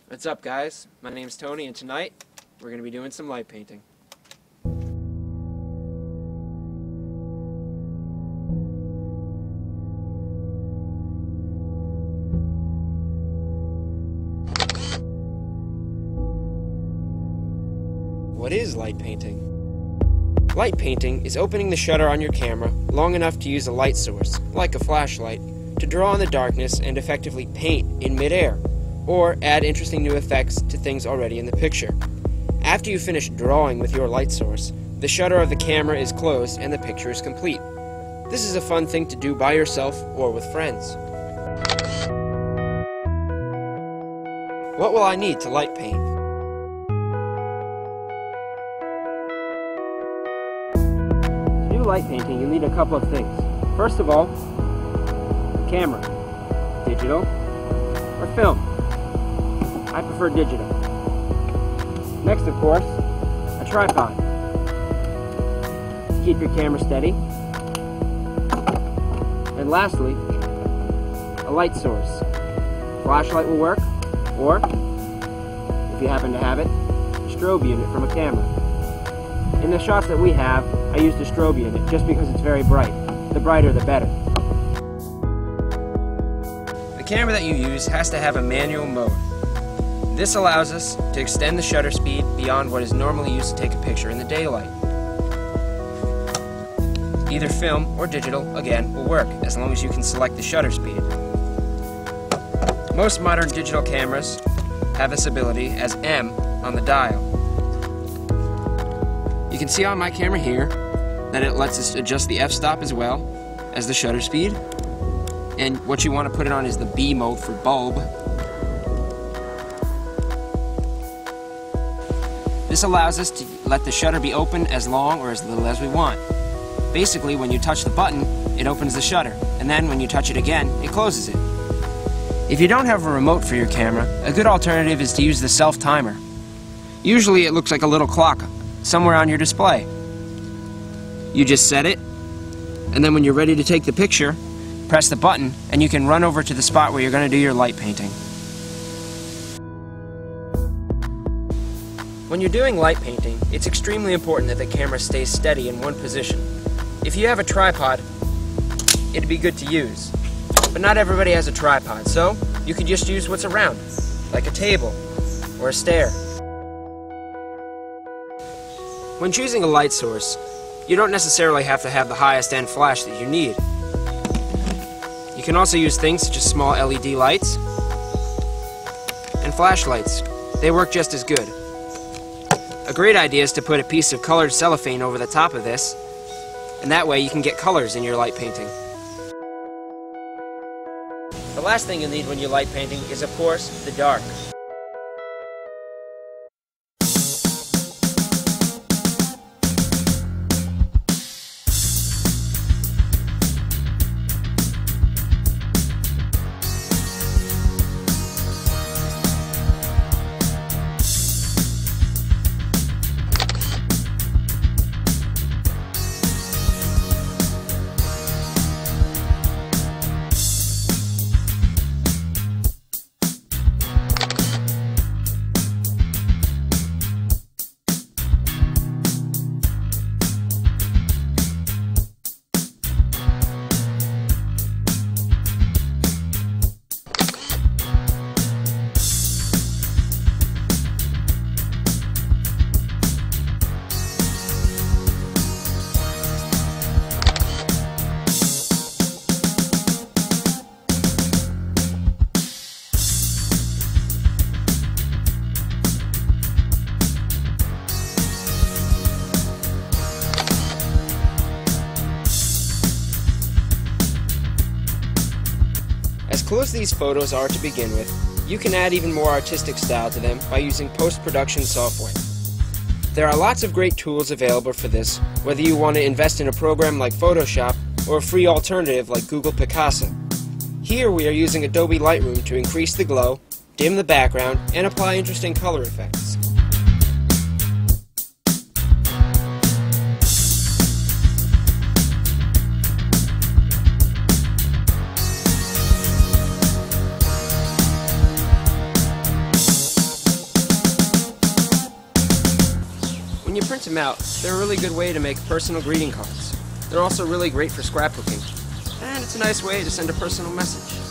What's up, guys? My name's Tony, and tonight we're going to be doing some light painting. What is light painting? Light painting is opening the shutter on your camera long enough to use a light source, like a flashlight, to draw in the darkness and effectively paint in midair, or add interesting new effects to things already in the picture. After you finish drawing with your light source, the shutter of the camera is closed and the picture is complete. This is a fun thing to do by yourself or with friends. What will I need to light paint? To do light painting, you need a couple of things. First of all, camera, digital or film. I prefer digital. Next, of course, a tripod. Keep your camera steady. And lastly, a light source. Flashlight will work, or, if you happen to have it, a strobe unit from a camera. In the shots that we have, I used a strobe unit just because it's very bright. The brighter, the better. The camera that you use has to have a manual mode. This allows us to extend the shutter speed beyond what is normally used to take a picture in the daylight. Either film or digital, again, will work as long as you can select the shutter speed. Most modern digital cameras have this ability as M on the dial. You can see on my camera here that it lets us adjust the f-stop as well as the shutter speed. And what you want to put it on is the B mode for bulb. This allows us to let the shutter be open as long or as little as we want. Basically, when you touch the button, it opens the shutter, and then when you touch it again, it closes it. If you don't have a remote for your camera, a good alternative is to use the self-timer. Usually it looks like a little clock somewhere on your display. You just set it, and then when you're ready to take the picture, press the button, and you can run over to the spot where you're going to do your light painting. When you're doing light painting, it's extremely important that the camera stays steady in one position. If you have a tripod, it'd be good to use. But not everybody has a tripod, so you could just use what's around, like a table or a stair. When choosing a light source, you don't necessarily have to have the highest end flash that you need. You can also use things such as small LED lights and flashlights. They work just as good. A great idea is to put a piece of colored cellophane over the top of this, and that way you can get colors in your light painting. The last thing you'll need when you're light painting is, of course, the dark. As cool as these photos are to begin with, you can add even more artistic style to them by using post-production software. There are lots of great tools available for this, whether you want to invest in a program like Photoshop or a free alternative like Google Picasa. Here we are using Adobe Lightroom to increase the glow, dim the background, and apply interesting color effects. print them out, they're a really good way to make personal greeting cards. They're also really great for scrapbooking, and it's a nice way to send a personal message.